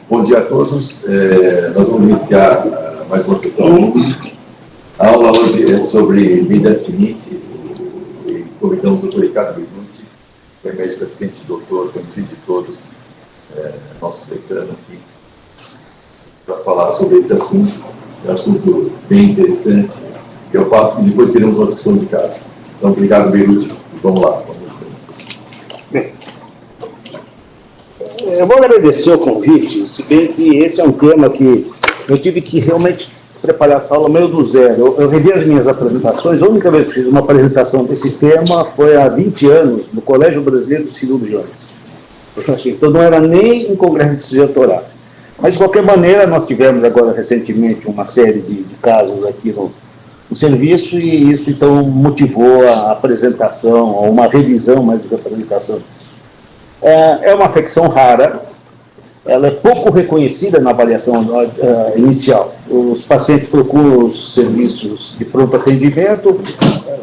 Bom dia a todos. Nós vamos iniciar mais uma sessão. A aula hoje é sobre mediastinite e convidamos o Dr. Ricardo Beruti, que é médico assistente doutor, conhecido de todos, nosso decano aqui, para falar sobre esse assunto. É um assunto bem interessante. Eu passo e depois teremos uma discussão de caso. Então, obrigado, Beruti. Vamos lá. Bem, eu vou agradecer o convite, se bem que esse é um tema que eu tive que realmente preparar essa aula meio do zero. Eu revi as minhas apresentações, a única vez que fiz uma apresentação desse tema foi há 20 anos, no Colégio Brasileiro de Cirurgiões. Então não era nem em congresso de cirurgia torácica. Mas, de qualquer maneira, nós tivemos agora recentemente uma série de casos aqui no serviço, e isso então motivou a apresentação, ou uma revisão mais do que a apresentação. É uma afecção rara, ela é pouco reconhecida na avaliação inicial. Os pacientes procuram os serviços de pronto atendimento,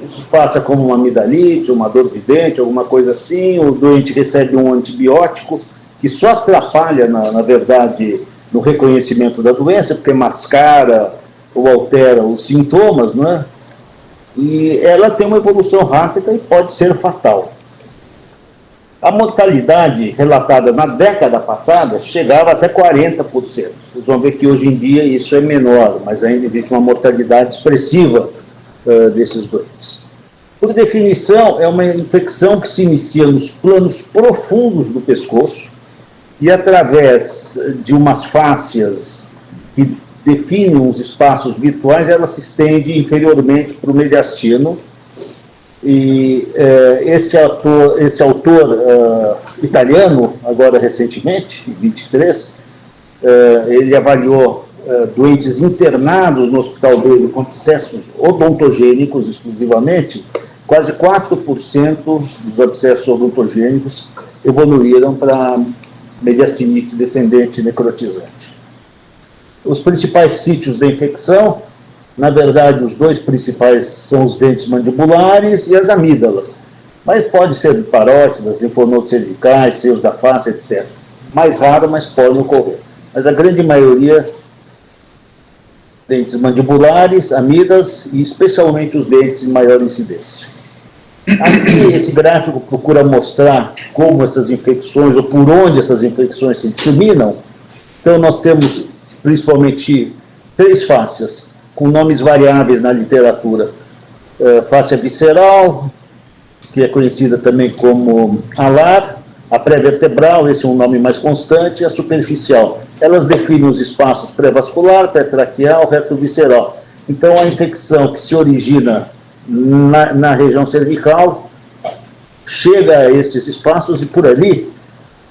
isso passa como uma amidalite, uma dor de dente, alguma coisa assim, o doente recebe um antibiótico, que só atrapalha, na verdade, no reconhecimento da doença, porque mascara ou altera os sintomas, não é? E ela tem uma evolução rápida e pode ser fatal. A mortalidade relatada na década passada chegava até 40%. Vocês vão ver que hoje em dia isso é menor, mas ainda existe uma mortalidade expressiva desses doentes. Por definição, é uma infecção que se inicia nos planos profundos do pescoço e, através de umas fáscias que definem os espaços virtuais, ela se estende inferiormente para o mediastino. E esse autor italiano, agora recentemente, em 23, ele avaliou doentes internados no hospital dele com abscessos odontogênicos exclusivamente. Quase 4% dos abscessos odontogênicos evoluíram para mediastinite descendente necrotizante. Os principais sítios da infecção, na verdade, os dois principais são os dentes mandibulares e as amígdalas, mas pode ser parótidas, linfonodos cervicais, seios da face, etc. Mais raro, mas pode ocorrer. Mas a grande maioria, dentes mandibulares, amígdalas e especialmente os dentes de maior incidência. Aqui, esse gráfico procura mostrar como essas infecções, ou por onde essas infecções se disseminam. Então, nós temos principalmente 3 fáscias, com nomes variáveis na literatura. Fáscia visceral, que é conhecida também como alar, a pré-vertebral, esse é um nome mais constante, e a superficial. Elas definem os espaços pré-vascular, pré-traqueal, retrovisceral. Então, a infecção que se origina na região cervical chega a estes espaços e por ali,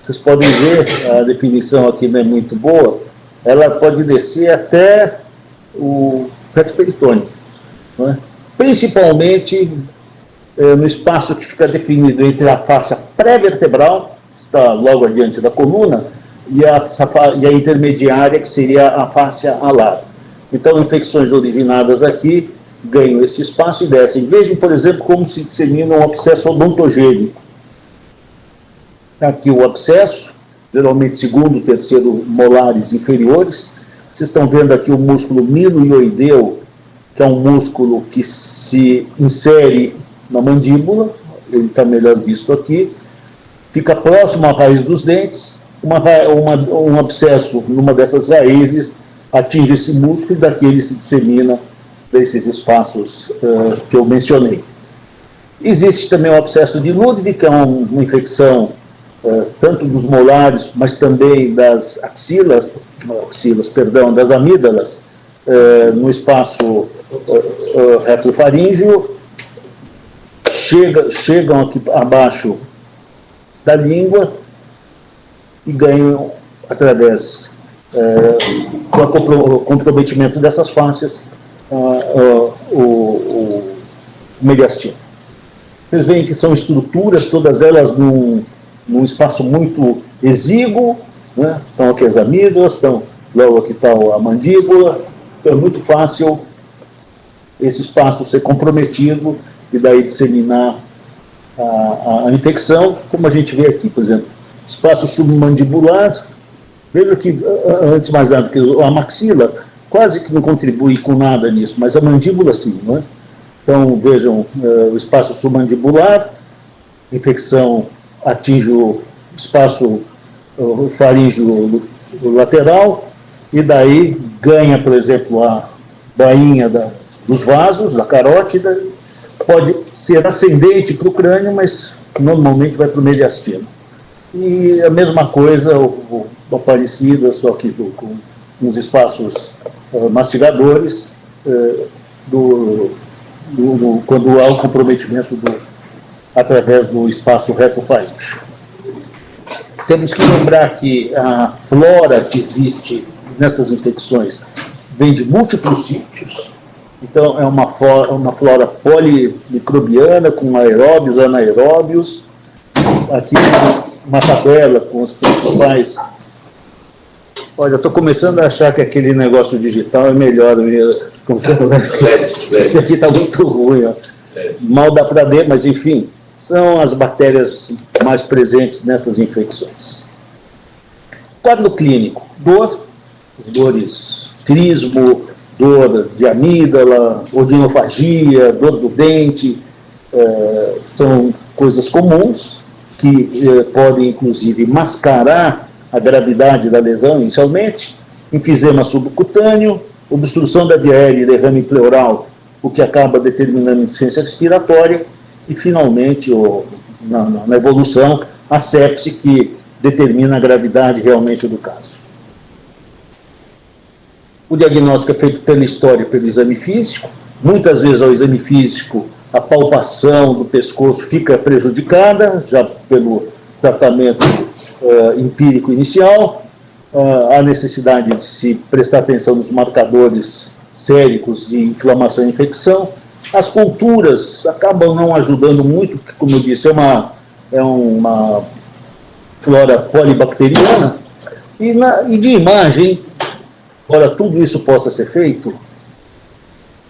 vocês podem ver, a definição aqui não é muito boa, ela pode descer até o reto peritônio, não é? Principalmente no espaço que fica definido entre a fáscia pré-vertebral, que está logo adiante da coluna, e a intermediária, que seria a fáscia alar. Então, infecções originadas aqui ganham este espaço e descem. Vejam, por exemplo, como se dissemina um abscesso odontogênico. Aqui o abscesso, geralmente segundo, terceiro molares inferiores. Vocês estão vendo aqui o músculo milo-ioideu, que é um músculo que se insere na mandíbula, ele está melhor visto aqui, fica próximo à raiz dos dentes, um abscesso numa dessas raízes atinge esse músculo e daqui ele se dissemina desses espaços que eu mencionei. Existe também o abscesso de Ludwig, que é uma infecção tanto dos molares, mas também das das amígdalas, no espaço retrofaríngeo, chegam aqui abaixo da língua e ganham, através do comprometimento dessas fáscias, o mediastino. Vocês veem que são estruturas, todas elas num espaço muito exíguo, né? Estão aqui as amígdalas, logo aqui está a mandíbula, então é muito fácil esse espaço ser comprometido e daí disseminar a infecção, como a gente vê aqui, por exemplo, espaço submandibular, Veja que, antes de mais nada, que a maxila quase que não contribui com nada nisso, mas a mandíbula sim, não é? Então, vejam, o espaço submandibular, infecção atinge o espaço faríngeo lateral, e daí ganha, por exemplo, a bainha dos vasos, da carótida, pode ser ascendente para o crânio, mas normalmente vai para o mediastino. E a mesma coisa, o parecida, só que com uns espaços mastigadores, quando há o comprometimento através do espaço retrofaríngeo. Temos que lembrar que a flora que existe nestas infecções vem de múltiplos sítios, então é uma flora polimicrobiana com aeróbios, anaeróbios. Aqui uma tabela com os principais. Olha, eu estou começando a achar que aquele negócio digital é melhor mesmo. Esse aqui está muito ruim, ó. Mal dá para ler, mas enfim, são as bactérias mais presentes nessas infecções. Quadro clínico: dor, dores trismo, dor de amígdala, odinofagia, dor do dente, são coisas comuns que podem, inclusive, mascarar a gravidade da lesão inicialmente. Enfisema subcutâneo, obstrução da diarreia e derrame pleural, o que acaba determinando insuficiência respiratória, e, finalmente, na evolução, a sepse, que determina a gravidade realmente do caso. O diagnóstico é feito pela história, pelo exame físico. Muitas vezes, ao exame físico, a palpação do pescoço fica prejudicada, já pelo tratamento empírico inicial. Há necessidade de se prestar atenção nos marcadores séricos de inflamação e infecção. As culturas acabam não ajudando muito, porque, como eu disse, é uma flora polibacteriana. E de imagem, embora tudo isso possa ser feito,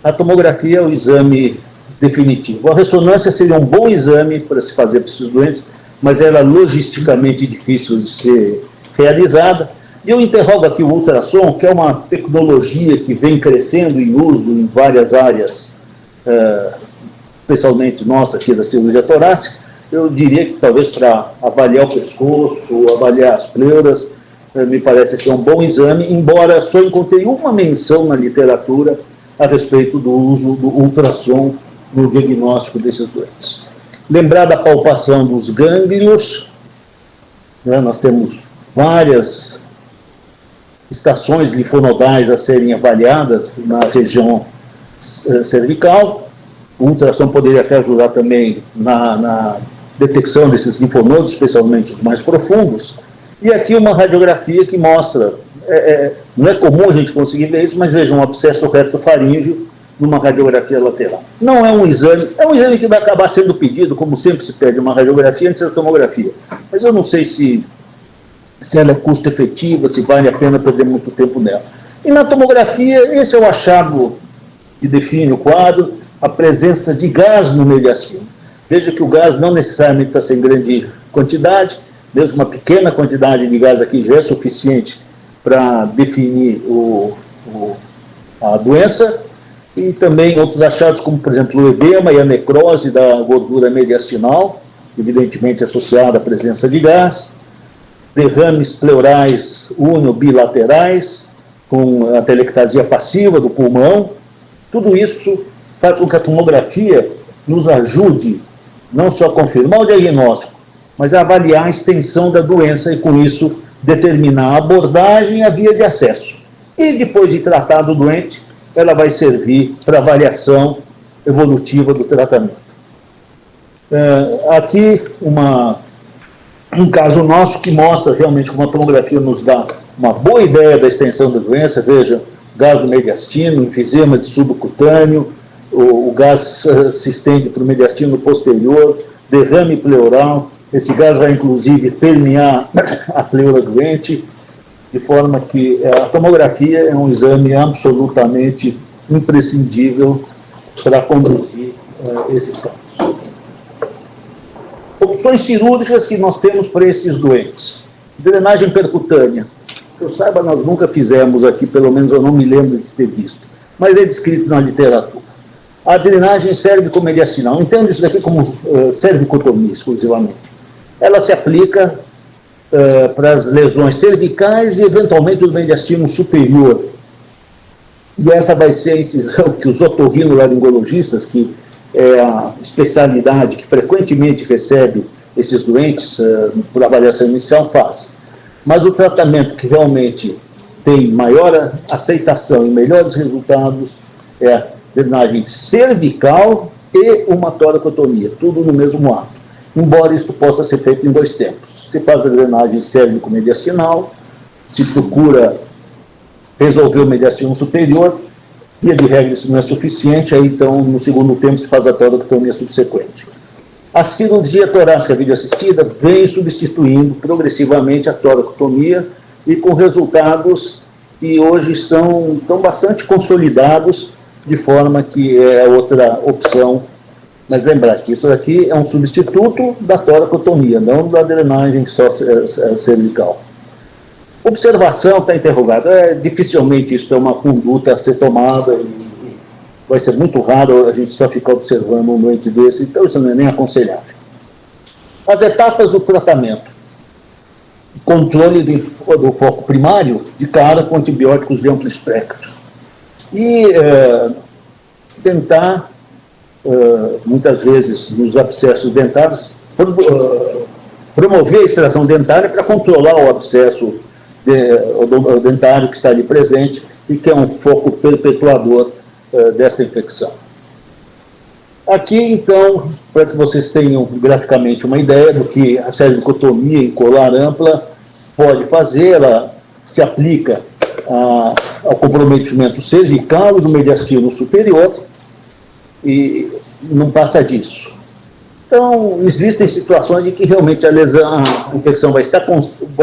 a tomografia é o exame definitivo. A ressonância seria um bom exame para se fazer para esses doentes, mas ela é logisticamente difícil de ser realizada. E eu interrogo aqui o ultrassom, que é uma tecnologia que vem crescendo em uso em várias áreas, especialmente nossa aqui da cirurgia torácica. Eu diria que talvez para avaliar o pescoço, ou avaliar as pleuras, me parece ser um bom exame, embora só encontrei uma menção na literatura a respeito do uso do ultrassom no diagnóstico desses doentes. Lembrar da palpação dos gânglios, né? Nós temos várias estações linfonodais a serem avaliadas na região cervical. O ultrassom poderia até ajudar também na detecção desses linfonodos, especialmente os mais profundos. E aqui uma radiografia que mostra, não é comum a gente conseguir ver isso, mas vejam, um abscesso retrofaríngeo numa radiografia lateral. Não é um exame, é um exame que vai acabar sendo pedido, como sempre se pede uma radiografia antes da tomografia. Mas eu não sei se ela é custo efetiva, se vale a pena perder muito tempo nela. E na tomografia, esse é o achado que define o quadro, a presença de gás no mediastino. Veja que o gás não necessariamente está sem grande quantidade, mesmo uma pequena quantidade de gás aqui já é suficiente para definir a doença. E também outros achados, como, por exemplo, o edema e a necrose da gordura mediastinal, evidentemente associada à presença de gás, derrames pleurais unio-bilaterais, com a telectasia passiva do pulmão. Tudo isso faz com que a tomografia nos ajude não só a confirmar o diagnóstico, mas a avaliar a extensão da doença e, com isso, determinar a abordagem e a via de acesso. E, depois de tratado o doente, ela vai servir para avaliação evolutiva do tratamento. Aqui, um caso nosso que mostra realmente como a tomografia nos dá uma boa ideia da extensão da doença. Veja, gás do mediastino, enfisema de subcutâneo, o gás se estende para o mediastino posterior, derrame pleural. Esse gás vai, inclusive, permear a pleura doente, de forma que a tomografia é um exame absolutamente imprescindível para conduzir esses casos. Opções cirúrgicas que nós temos para esses doentes. Drenagem percutânea. Que eu saiba, nós nunca fizemos aqui, pelo menos eu não me lembro de ter visto, mas é descrito na literatura. A drenagem cérvico-mediastinal, entendo isso daqui como cervicotomia exclusivamente. Ela se aplica para as lesões cervicais e, eventualmente, do mediastino superior. E essa vai ser a incisão que os otorrinolaringologistas, que é a especialidade que frequentemente recebe esses doentes por avaliação inicial, faz. Mas o tratamento que realmente tem maior aceitação e melhores resultados é a drenagem cervical e uma toracotomia, tudo no mesmo ato. Embora isso possa ser feito em 2 tempos. Se faz a drenagem cérvico-mediastinal, se procura resolver o mediastino superior, via de regra isso não é suficiente, aí então no segundo tempo se faz a toracotomia subsequente. A cirurgia torácica videoassistida vem substituindo progressivamente a toracotomia e com resultados que hoje estão bastante consolidados, de forma que é outra opção. Mas lembrar que isso aqui é um substituto da toracotomia, não da drenagem só cervical. Observação está interrogada. Dificilmente isso é uma conduta a ser tomada e vai ser muito raro a gente só ficar observando um doente desse, então isso não é nem aconselhável. As etapas do tratamento. Controle do foco primário de cara com antibióticos de amplo espectro. E tentar, muitas vezes, nos abscessos dentários, promover a extração dentária para controlar o abscesso dentário que está ali presente e que é um foco perpetuador desta infecção. Aqui, então, para que vocês tenham graficamente uma ideia do que a cervicotomia em colar ampla pode fazer, ela se aplica ao comprometimento cervical e do mediastino superior e não passa disso. Então, existem situações em que realmente a infecção vai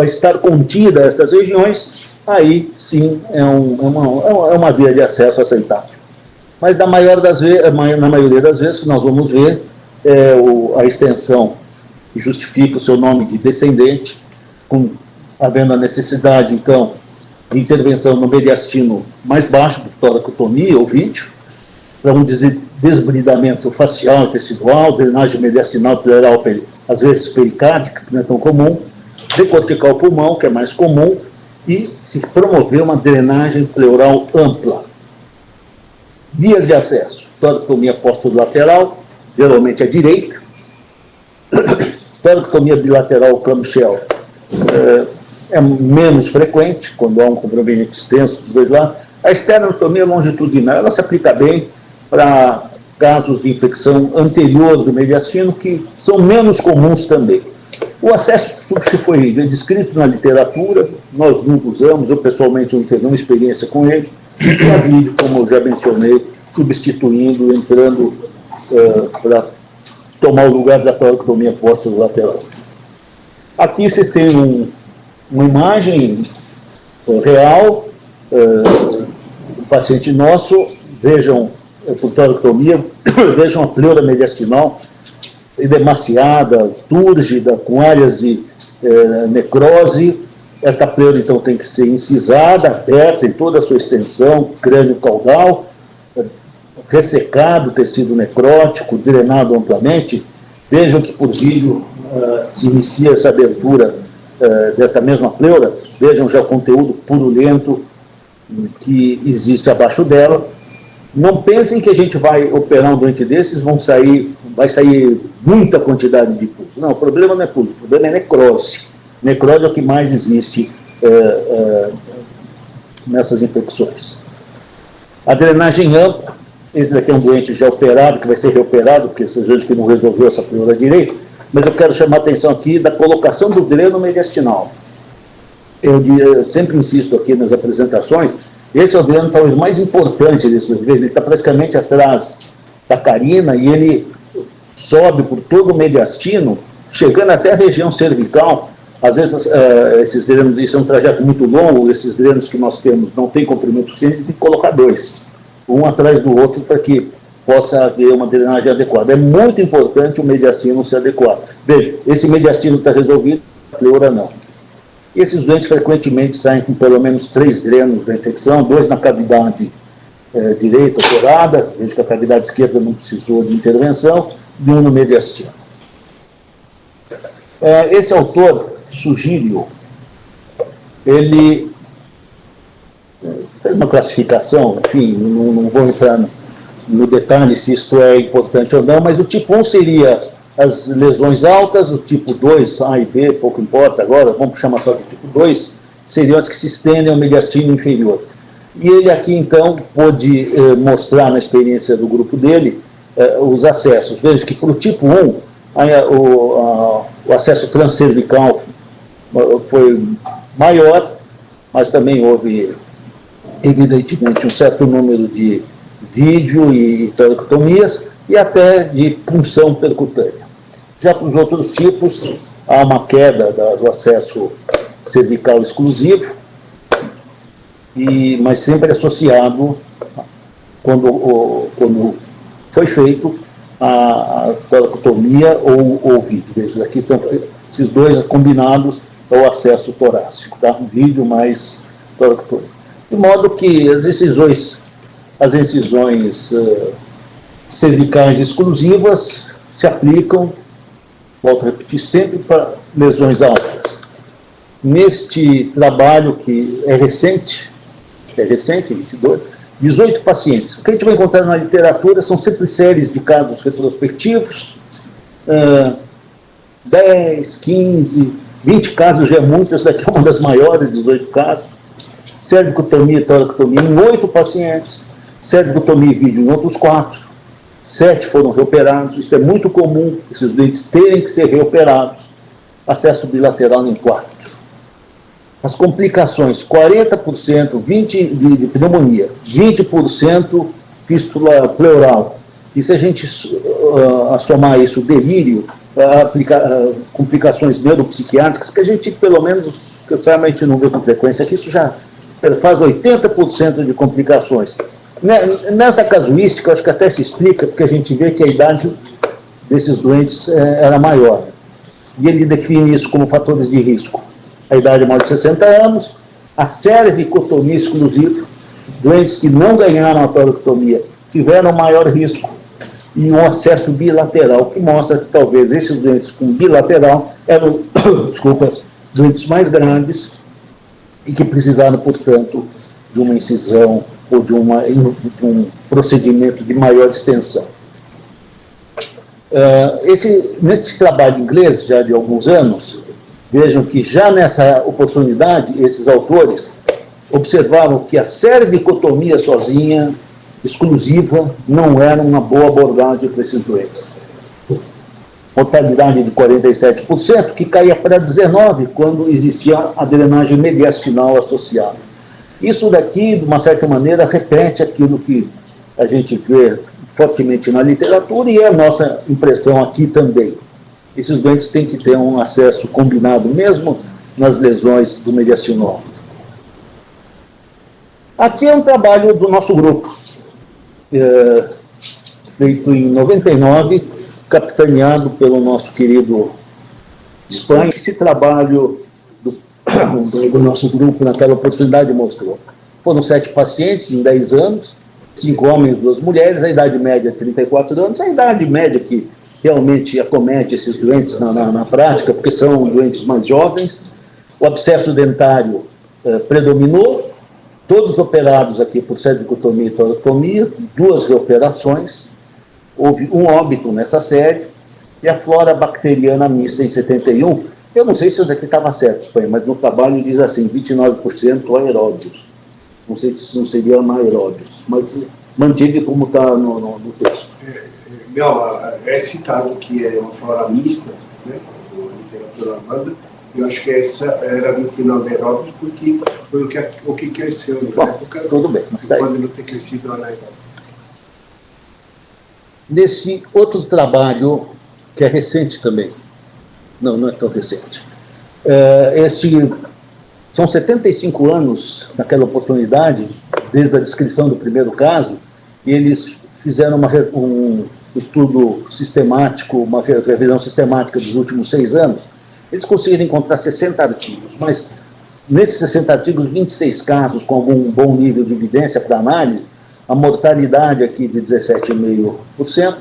estar contida a estas regiões, aí sim é uma via de acesso aceitável. Mas na maioria das vezes que nós vamos ver a extensão que justifica o seu nome de descendente, havendo a necessidade, então, de intervenção no mediastino mais baixo, de toracotomia ou vídeo, para um desbridamento facial e tecidual, drenagem mediastinal pleural, às vezes pericárdica, que não é tão comum, decorticar o pulmão, que é mais comum, e se promover uma drenagem pleural ampla. Vias de acesso: toracotomia postero-lateral, geralmente à direita, toracotomia bilateral clamshell é menos frequente, quando há um comprometimento extenso dos dois lados. A esternotomia longitudinal, ela se aplica bem para casos de infecção anterior do mediastino, que são menos comuns também. O acesso subchifoide é descrito na literatura, nós nunca usamos, eu pessoalmente não tenho nenhuma experiência com ele, e a vídeo, como eu já mencionei, substituindo, entrando para tomar o lugar da toracotomia postero-lateral. Aqui vocês têm uma imagem real, um paciente nosso, vejam, por toracotomia, vejam a pleura mediastinal edemaciada, túrgida, com áreas de necrose. Esta pleura, então, tem que ser incisada, aberta em toda a sua extensão, crânio caudal, ressecado o tecido necrótico, drenado amplamente. Vejam que por vídeo se inicia essa abertura desta mesma pleura. Vejam já o conteúdo purulento que existe abaixo dela. Não pensem que a gente vai operar um doente desses, vai sair muita quantidade de pus. Não, o problema não é pus, o problema é necrose. Necrose é o que mais existe nessas infecções. A drenagem ampla, esse daqui é um doente já operado, que vai ser reoperado, porque vocês vejam que não resolveu essa pleura direito, mas eu quero chamar a atenção aqui da colocação do dreno mediastinal. Eu sempre insisto aqui nas apresentações, esse é o dreno talvez mais importante desse doente, ele está praticamente atrás da carina e ele sobe por todo o mediastino, chegando até a região cervical. Às vezes, esses drenos, isso é um trajeto muito longo, esses drenos que nós temos não tem comprimento suficiente, tem que colocar 2, um atrás do outro, para que possa haver uma drenagem adequada. É muito importante o mediastino ser adequado. Veja, esse mediastino está resolvido, a pleura não. Esses doentes frequentemente saem com pelo menos 3 drenos da infecção, 2 na cavidade direita operada, vejo que a cavidade esquerda não precisou de intervenção, e 1 no mediastino. Esse autor, Sugírio, ele fez uma classificação, enfim, não vou entrar no detalhe se isto é importante ou não, mas o tipo 1 seria as lesões altas, o tipo 2, A e B, pouco importa agora, vamos chamar só de tipo 2, seriam as que se estendem ao mediastino inferior. E ele aqui, então, pôde mostrar na experiência do grupo dele os acessos. Veja que para o tipo 1, o acesso transcervical foi maior, mas também houve, evidentemente, um certo número de vídeo e toracotomias e até de punção percutânea. Já para os outros tipos, há uma queda do acesso cervical exclusivo, mas sempre associado, quando foi feito, a toracotomia ou vídeo. Veja, aqui são esses dois combinados ao acesso torácico, tá? Vídeo mais toracotomia. De modo que as incisões cervicais exclusivas se aplicam, volto a repetir, sempre para lesões altas. Neste trabalho que é recente, 22, 18 pacientes. O que a gente vai encontrar na literatura são sempre séries de casos retrospectivos, 10, 15, 20 casos já é muito, essa daqui é uma das maiores, 18 casos. Cervicotomia e toracotomia em 8 pacientes, cervicotomia e vídeo em outros 4, 7 foram reoperados, isso é muito comum, esses doentes terem que ser reoperados, acesso bilateral em 4. As complicações, 40% de pneumonia, 20% fístula pleural. E se a gente somar isso, delírio, complicações neuropsiquiátricas, que a gente, pelo menos, realmente não vê com frequência, que isso já faz 80% de complicações. Nessa casuística, acho que até se explica, porque a gente vê que a idade desses doentes era maior. E ele define isso como fatores de risco. A idade maior de 60 anos, a cervicotomia exclusiva, doentes que não ganharam a toracotomia tiveram maior risco, e um acesso bilateral, que mostra que talvez esses doentes com bilateral eram, doentes mais graves e que precisaram, portanto, de uma incisão ou de um procedimento de maior extensão. Neste trabalho inglês, já de alguns anos, vejam que já nessa oportunidade, esses autores observavam que a cervicotomia sozinha, exclusiva, não era uma boa abordagem para esses doentes. Mortalidade de 47%, que caía para 19% quando existia a drenagem mediastinal associada. Isso daqui, de uma certa maneira, repete aquilo que a gente vê fortemente na literatura e é a nossa impressão aqui também. Esses doentes têm que ter um acesso combinado, mesmo nas lesões do mediastinal. Aqui é um trabalho do nosso grupo, feito em 99, capitaneado pelo nosso querido Espanha. Esse trabalho do nosso grupo naquela oportunidade mostrou. Foram 7 pacientes em 10 anos, 5 homens e 2 mulheres, a idade média é 34 anos, a idade média que realmente acomete esses doentes na prática, porque são doentes mais jovens. O abscesso dentário predominou, todos operados aqui por cervicotomia e toracotomia, 2 reoperações, houve um óbito nessa série, e a flora bacteriana mista em 71, eu não sei se isso daqui estava certo, Espanha, mas no trabalho diz assim, 29% aeróbios. Não sei se isso não seria anaeróbios, mas mantive como está no texto. É citado que é uma flora mista, né, na literatura alemã. Eu acho que essa era 29 aeróbios, porque foi o que cresceu na época. Tudo bem, mas tá aí. Pode não ter crescido anaeróbio. Nesse outro trabalho, que é recente também, não é tão recente, são 75 anos naquela oportunidade, desde a descrição do primeiro caso, e eles fizeram um estudo sistemático, uma revisão sistemática dos últimos 6 anos. Eles conseguiram encontrar 60 artigos, mas nesses 60 artigos, 26 casos com algum bom nível de evidência para análise, a mortalidade aqui de 17,5%,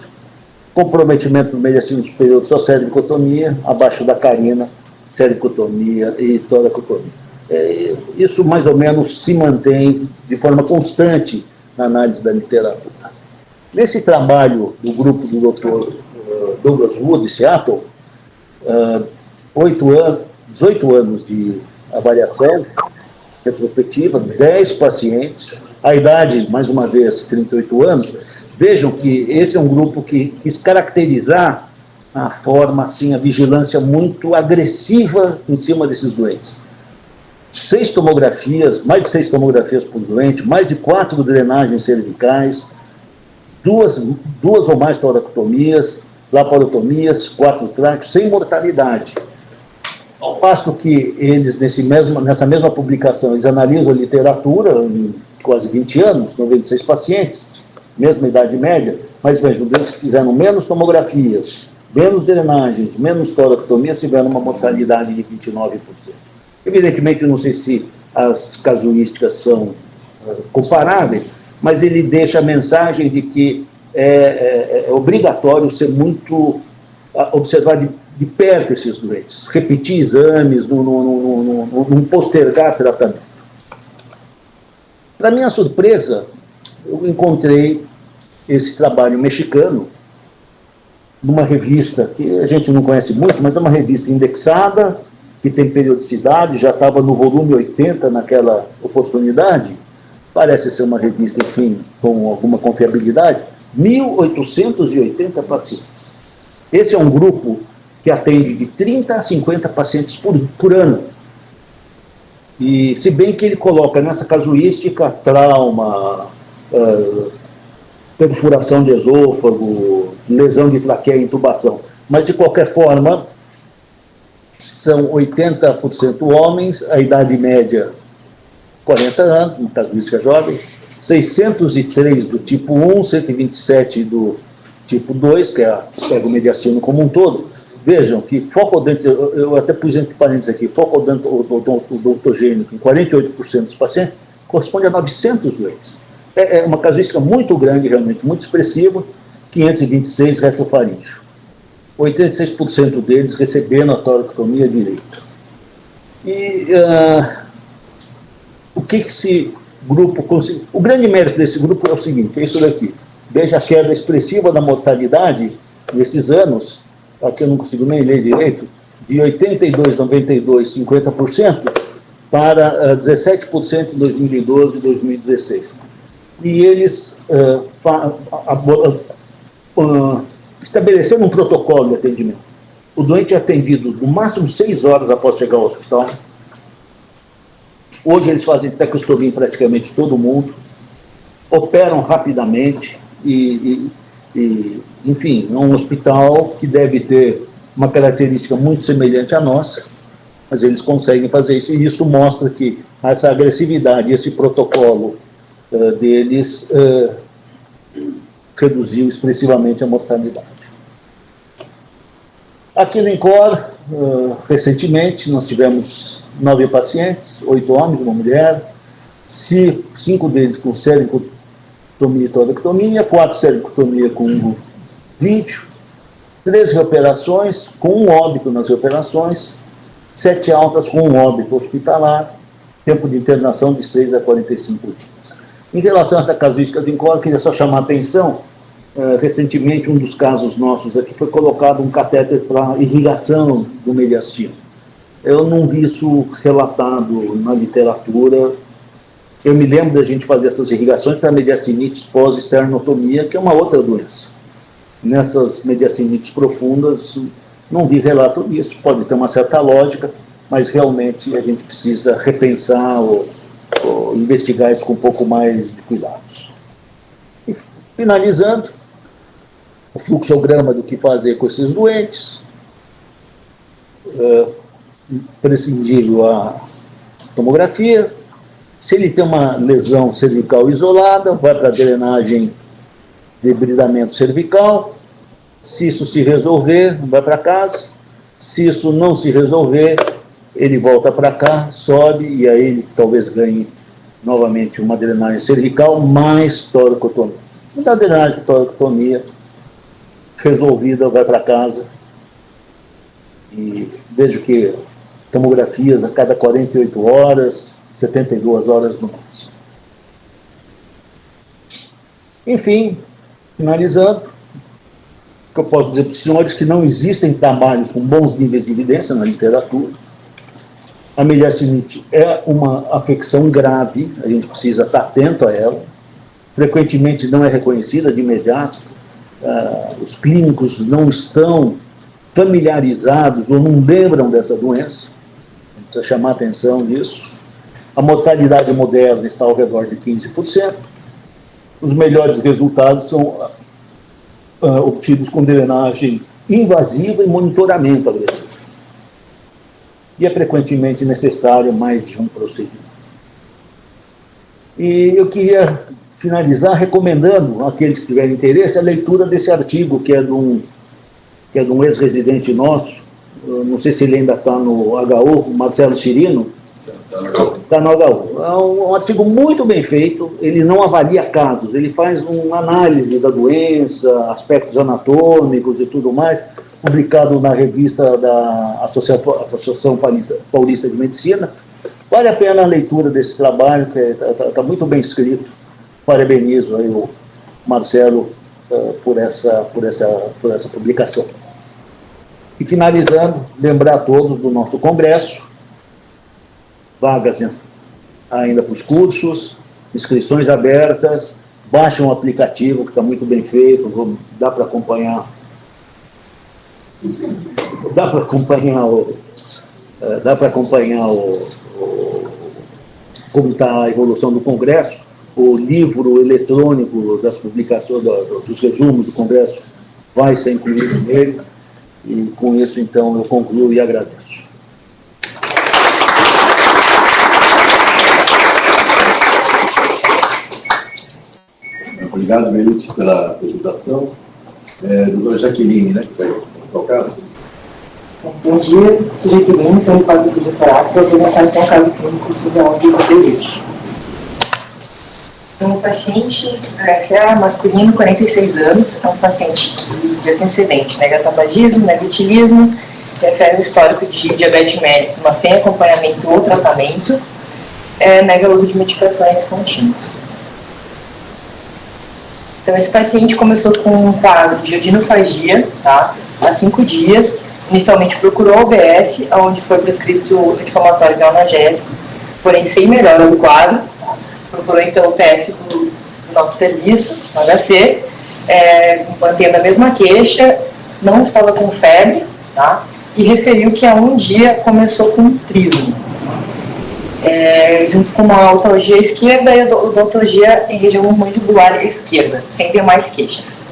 comprometimento do mediastino superior só cervicotomia, abaixo da carina, cervicotomia e toracotomia. Isso mais ou menos se mantém de forma constante na análise da literatura. Nesse trabalho do grupo do Dr. Douglas Wood, de Seattle, 18 anos de avaliação retrospectiva, 10 pacientes, a idade, mais uma vez, 38 anos. Vejam que esse é um grupo que quis caracterizar a forma, assim, a vigilância muito agressiva em cima desses doentes. 6 tomografias, mais de 6 tomografias por doente, mais de 4 drenagens cervicais, duas ou mais toracotomias, laparotomias, 4 tráqueos, sem mortalidade. Ao passo que eles, nessa mesma publicação, eles analisam a literatura em quase 20 anos, 96 pacientes, mesma idade média, mas vejam, doentes que fizeram menos tomografias, menos drenagens, menos toracotomias, tiveram uma mortalidade de 29%. Evidentemente, eu não sei se as casuísticas são comparáveis, mas ele deixa a mensagem de que é obrigatório ser muito observar de perto esses doentes, repetir exames, não postergar tratamento. Para minha surpresa, eu encontrei esse trabalho mexicano numa revista que a gente não conhece muito, mas é uma revista indexada, que tem periodicidade, já estava no volume 80 naquela oportunidade, parece ser uma revista, enfim, com alguma confiabilidade, 1.880 pacientes. Esse é um grupo que atende de 30 a 50 pacientes por ano. E se bem que ele coloca nessa casuística trauma, perfuração de esôfago, lesão de traqueia e intubação. Mas, de qualquer forma, são 80% homens, a idade média 40 anos, uma casuística jovem, 603 do tipo 1, 127 do tipo 2, que pega o mediastino como um todo. Vejam que focoodonto, eu até pus entre parênteses aqui, focodontogênico em 48% dos pacientes, corresponde a 900 doentes. É uma casuística muito grande, realmente, muito expressiva, 526 retrofaríngeo. 86% deles recebendo a toracotomia direito. E o que esse grupo conseguiu? O grande mérito desse grupo é o seguinte, é isso daqui. Veja a queda expressiva da mortalidade nesses anos, aqui eu não consigo nem ler direito, de 82, 92, 50% para 17% em 2012 e 2016. E eles estabeleceram um protocolo de atendimento. O doente é atendido no máximo 6 horas após chegar ao hospital. Hoje eles fazem tecostomia em praticamente todo mundo, operam rapidamente enfim, é um hospital que deve ter uma característica muito semelhante à nossa, mas eles conseguem fazer isso, e isso mostra que essa agressividade, esse protocolo deles reduziu expressivamente a mortalidade. Aqui no INCOR, recentemente, nós tivemos 9 pacientes, 8 homens, uma mulher, 5 deles com cervicotomia e toracotomia, 4 cervicotomia com vídeo, 3 reoperações, com 1 óbito nas reoperações, 7 altas com 1 óbito hospitalar, tempo de internação de 6 a 45 dias. Em relação a essa casuística do INCOR, queria só chamar a atenção, recentemente, um dos casos nossos aqui foi colocado um catéter para irrigação do mediastino. Eu não vi isso relatado na literatura. Eu me lembro da gente fazer essas irrigações para mediastinites pós-esternotomia, que é uma outra doença. Nessas mediastinites profundas, não vi relato disso, pode ter uma certa lógica, mas realmente a gente precisa repensar ou investigar isso com um pouco mais de cuidados. E, finalizando, o fluxograma do que fazer com esses doentes, prescindível a tomografia. Se ele tem uma lesão cervical isolada, vai para a drenagem de debridamento cervical. Se isso se resolver, vai para casa. Se isso não se resolver, ele volta para cá, sobe, e aí ele talvez ganhe novamente uma drenagem cervical mais toracotomia. Da drenagem toracotomia resolvida, vai para casa, e vejo que tomografias a cada 48 horas, 72 horas no máximo. Enfim, finalizando, o que eu posso dizer para os senhores que não existem trabalhos com bons níveis de evidência na literatura. A mediastinite é uma afecção grave, a gente precisa estar atento a ela. Frequentemente não é reconhecida de imediato. Os clínicos não estão familiarizados ou não lembram dessa doença. Precisa chamar a atenção nisso. A mortalidade moderna está ao redor de 15%. Os melhores resultados são obtidos com drenagem invasiva e monitoramento agressivo. E é frequentemente necessário mais de um procedimento. E eu queria finalizar recomendando àqueles que tiverem interesse a leitura desse artigo, que é de um ex-residente nosso, eu não sei se ele ainda está no HU, Marcelo Cirino. Está no HU. É um artigo muito bem feito, ele não avalia casos, ele faz uma análise da doença, aspectos anatômicos e tudo mais, publicado na revista da Associação Paulista de Medicina. Vale a pena a leitura desse trabalho, que está muito bem escrito. Parabenizo aí o Marcelo por essa publicação. E finalizando, lembrar a todos do nosso congresso, vagas ainda para os cursos, inscrições abertas, baixem um aplicativo que está muito bem feito, dá para acompanhar. Como está a evolução do Congresso. O livro eletrônico das publicações, dos resumos do Congresso vai ser incluído nele, e com isso, então, eu concluo e agradeço. Obrigado, Belucci, pela apresentação. Doutora Jaqueline, né, que vai mostrar o caso. Bom dia, sou Jaqueline, sou oncologista de torácica, vou apresentar então o caso clínico sobre a onde do Belucci. Um paciente masculino, 46 anos, é um paciente que já tem antecedente, nega tabagismo, nega etilismo, refere o histórico de diabetes mellitus, mas sem acompanhamento ou tratamento, nega o uso de medicações contínuas. Então, esse paciente começou com um quadro de iodinofagia, tá? Há 5 dias, inicialmente procurou o OBS, onde foi prescrito anti-inflamatórios e analgésico, porém sem melhora do quadro. Procurou então o PS do nosso serviço, no HC, mantendo a mesma queixa, não estava com febre, tá? E referiu que há 1 dia começou com um trismo, junto com uma autalgia esquerda e a odontalgia em região mandibular esquerda, sem ter mais queixas.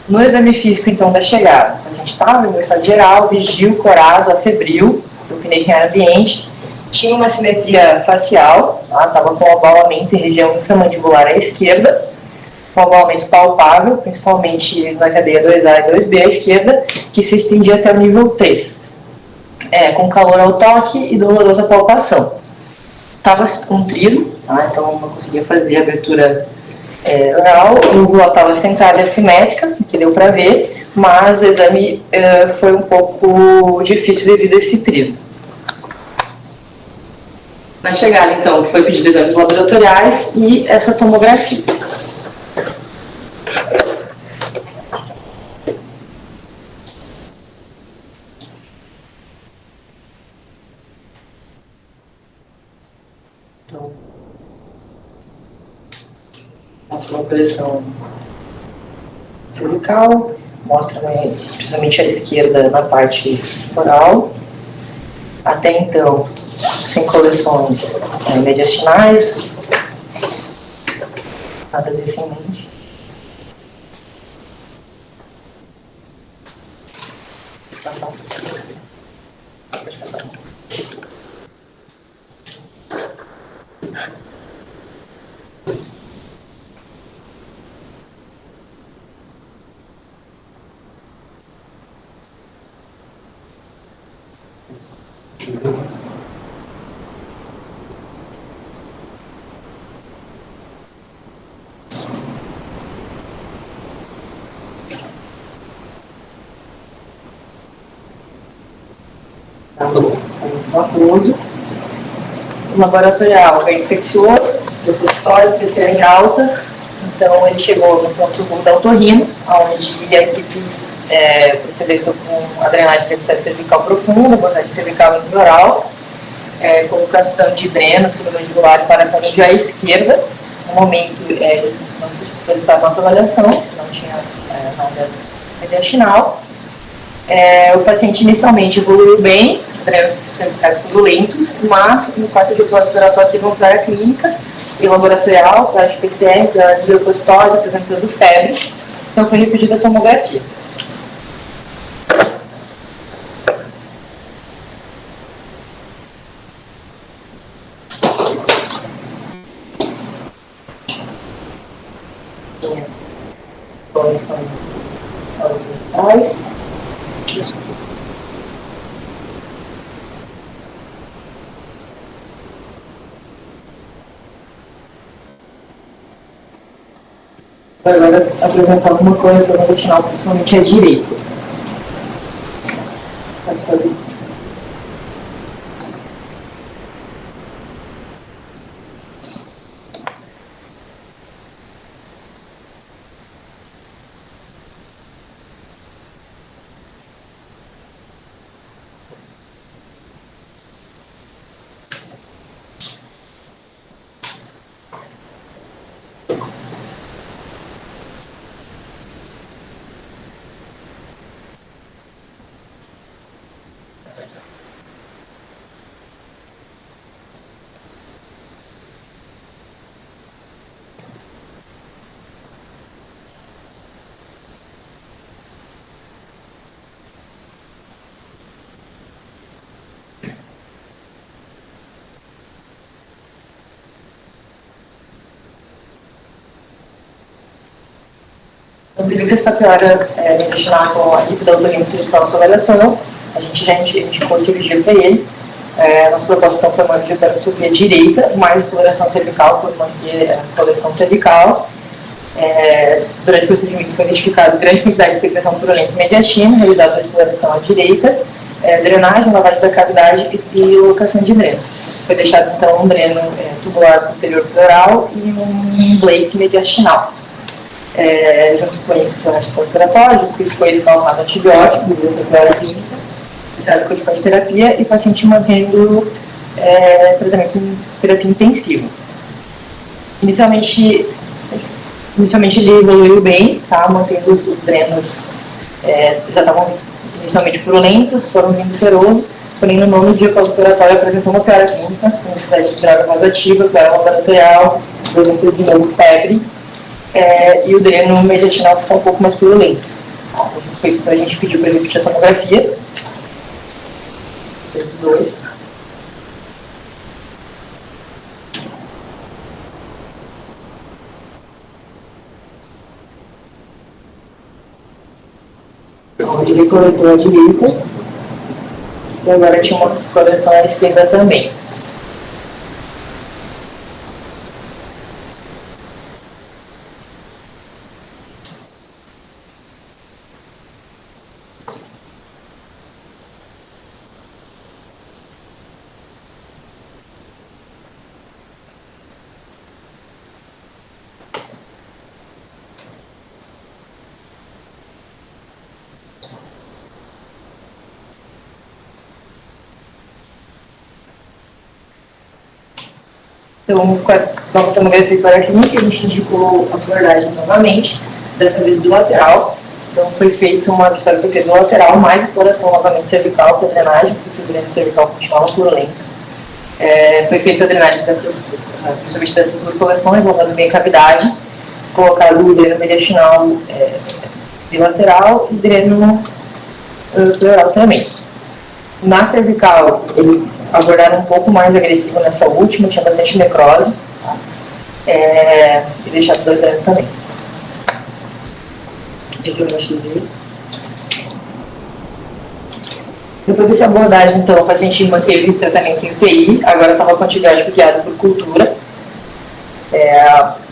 No exame físico, então, da chegada, o paciente estava em estado geral, vigil, corado, afebril, eupneica em ambiente, tinha uma simetria facial, estava com abaulamento em região inframandibular à esquerda, com abaulamento palpável, principalmente na cadeia 2A e 2B à esquerda, que se estendia até o nível 3, com calor ao toque e dolorosa palpação. Estava com trismo, então não conseguia fazer a abertura oral, o rua estava centrada e assimétrica, que deu para ver, mas o exame foi um pouco difícil devido a esse trismo. Na chegada, então, foi pedido exames laboratoriais e essa tomografia. Então, mostra uma coleção cervical, mostra principalmente a esquerda na parte oral. Até então, sem coleções mediastinais, nada descendente. Passar. Pode passar. Aquoso. O laboratorial é infeccioso, depositose, PCR em alta. Então, ele chegou no ponto da otorrino, onde a equipe procedeu com a drenagem de abscesso cervical profunda, abordagem cervical intraoral, colocação de dreno submandibular e parafaríngeo à esquerda. No momento, não solicitava nossa avaliação, não tinha nada mediastinal. O paciente inicialmente evoluiu bem, os drenos cervicais purulentos, mas no quarto de pós-operatório teve uma praia clínica e laboratorial, praia de PCR, praia de leucocitose, apresentando febre. Então foi repetida a tomografia. Coleção aos mentais. Agora apresentar alguma coisa no retinal, principalmente à direita. Pode fazer. Devido a essa piora intestinal com a equipe da otorrino solicitou nossa avaliação, a gente já indicou cirurgia para ele. Nossa proposta então foi uma fisioterapia direita, mais exploração cervical, por manter a coleção cervical. Durante o procedimento foi identificado grande quantidade de secreção purulenta e mediastina, realizada a exploração à direita, drenagem, lavagem da cavidade e locação de drenos. Foi deixado então um dreno tubular posterior pleural e um blake mediastinal. Junto com isso, seu resto pós-operatório, junto com isso foi escalonado antibiótico, medidas da clínica, iniciado com a terapia e paciente mantendo tratamento em terapia intensiva. Inicialmente ele evoluiu bem, tá? Mantendo os drenos, já estavam inicialmente purulentos, foram vindo seroso, porém no 9º dia pós-operatório apresentou uma piora clínica, com necessidade de droga vasoativa, piora laboratorial, apresentou de novo febre, e o dreno mediastinal ficou um pouco mais purulento. Com isso, então, a gente pediu para repetir a tomografia. 2. Onde ele coletou a direita e agora tinha uma correção à esquerda também. Então, com essa nova tomografia para a clínica, a gente indicou a abordagem novamente, dessa vez bilateral. Então, foi feita uma fisioterapia bilateral, mais exploração novamente cervical para drenagem, porque o dreno cervical continuava purulento. Foi feita a drenagem principalmente dessas duas coleções, lavando bem a cavidade, colocado o dreno mediastinal bilateral e dreno pleural também. Na cervical, eles abordaram um pouco mais agressivo nessa última, tinha bastante necrose, tá? E deixaram 2 drenos também. Esse é o meu XD. Depois dessa abordagem, então, o paciente manteve o tratamento em UTI, agora estava com antibiótico guiado por cultura.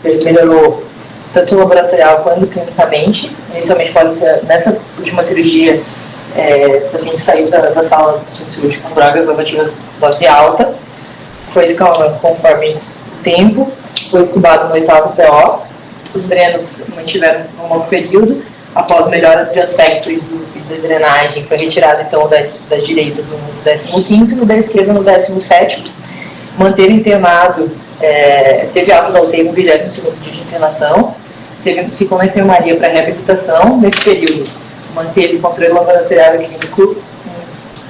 Ele melhorou tanto laboratorial quanto clinicamente. Inicialmente, nessa última cirurgia, o paciente saiu da sala de centro cirúrgico com drogas vasoativas dose alta, foi escalando conforme o tempo, foi estubado no 8º PO, os drenos mantiveram um longo período. Após melhora de aspecto e da drenagem, foi retirado então das direitas no 15º e no da esquerda no 17º. Manteve internado, teve alta da UTI no 22º dia de internação, ficou na enfermaria para reabilitação. Nesse período, manteve controle laboratorial e clínico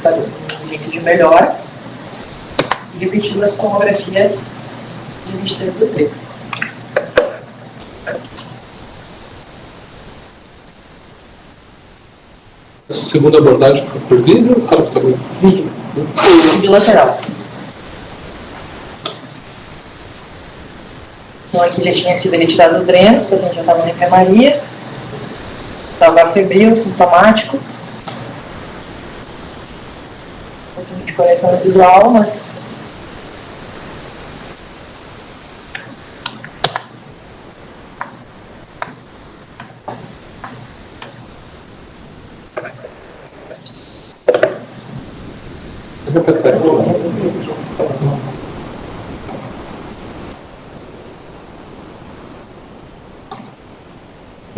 um jeito de melhora e repetiu a tomografia de 23/3. A segunda abordagem foi por vídeo ou computador? Vídeo bilateral. Então aqui já tinha sido retirado os drenos, o paciente já estava na enfermaria, estava febril, sintomático, um pouquinho de correção residual, mas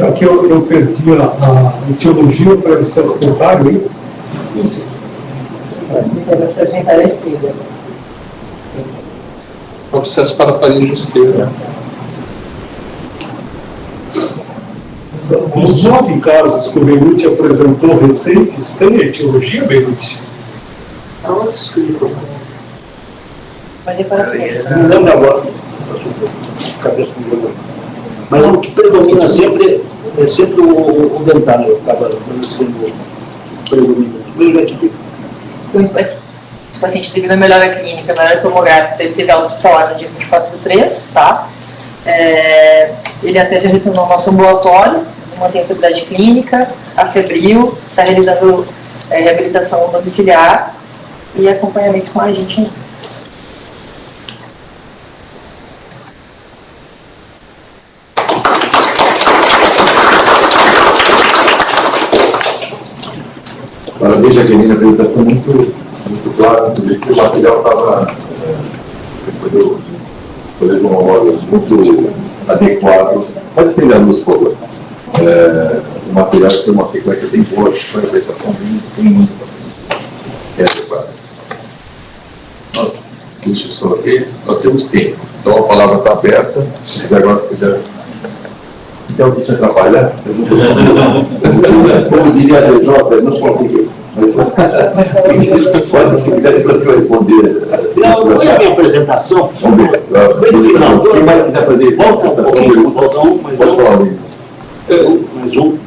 Aqui eu perdi a etiologia para o abscesso dentário, hein? isso. Abscesso dentário à esquerda. Abscesso parafaríngeo esquerdo. Os 9 casos que o Beirute apresentou recentes têm etiologia, Beirute? Pode ir para frente. Não lembro agora. Cabeça do... Mas o que predomina sempre é sempre o dentário, acaba sendo predominante. Eu já te digo. Então, esse paciente, devido à melhora clínica, melhora tomográfica, ele teve alta hospitalar no dia 24/3, tá? Ele até já retornou ao nosso ambulatório, mantém a estabilidade clínica, afebril, está realizando reabilitação domiciliar e acompanhamento com a gente ainda. Parabéns, Jaqueline, a apresentação muito clara, muito bem, que o material estava foi de uma modo muito adequado. Pode estender a luz, por favor. O material foi uma sequência bem boa, foi uma apresentação bem adequada. Deixa eu só ver, nós temos tempo, então a palavra está aberta. Se quiser agora, tem alguém que se atrapalha? Como diria a Jota, não consegui. Mas, se quiser, se você responder. Não é a minha apresentação. Vamos ver. Quem mais quiser fazer volta um pouquinho, volta um, mais pode falar, mais um.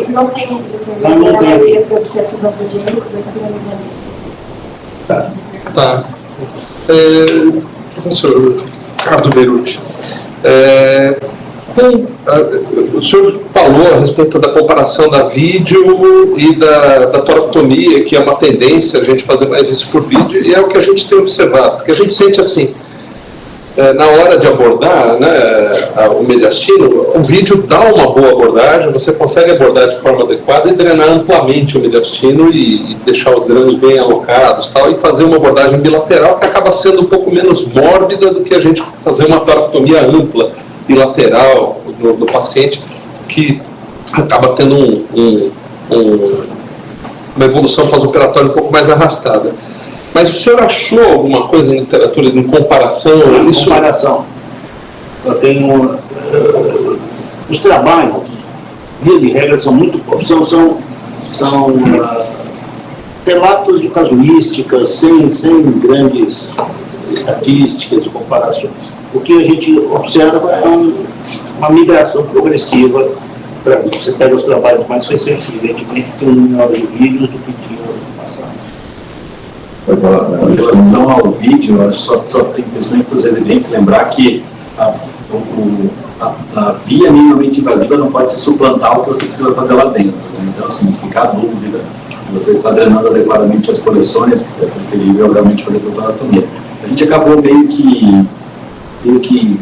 Não tem não tem. processo do dinheiro, Tá. Professor Ricardo Beirute, o senhor falou a respeito da comparação da vídeo e da toracotomia, que é uma tendência a gente fazer mais isso por vídeo, e é o que a gente tem observado, porque a gente sente assim, na hora de abordar, né, o mediastino, o vídeo dá uma boa abordagem, você consegue abordar de forma adequada e drenar amplamente o mediastino e deixar os drenos bem alocados tal, e fazer uma abordagem bilateral que acaba sendo um pouco menos mórbida do que a gente fazer uma toracotomia ampla, bilateral no paciente, que acaba tendo uma evolução pós-operatória um pouco mais arrastada. Mas o senhor achou alguma coisa em literatura em comparação? Comparação. Eu tenho... os trabalhos, via de regra, são muito poucos. São relatos de casuísticas, sem grandes estatísticas e comparações. O que a gente observa é uma migração progressiva para você pega os trabalhos mais recentes, evidentemente tem um número de vídeos do que tinha no passado. Em relação ao vídeo, eu só tem principalmente para os residentes lembrar que a via minimamente invasiva não pode se suplantar o que você precisa fazer lá dentro. Né? Né? Então, assim, se ficar dúvida, você está drenando adequadamente as coleções, é preferível realmente fazer protonatomia. A gente acabou meio que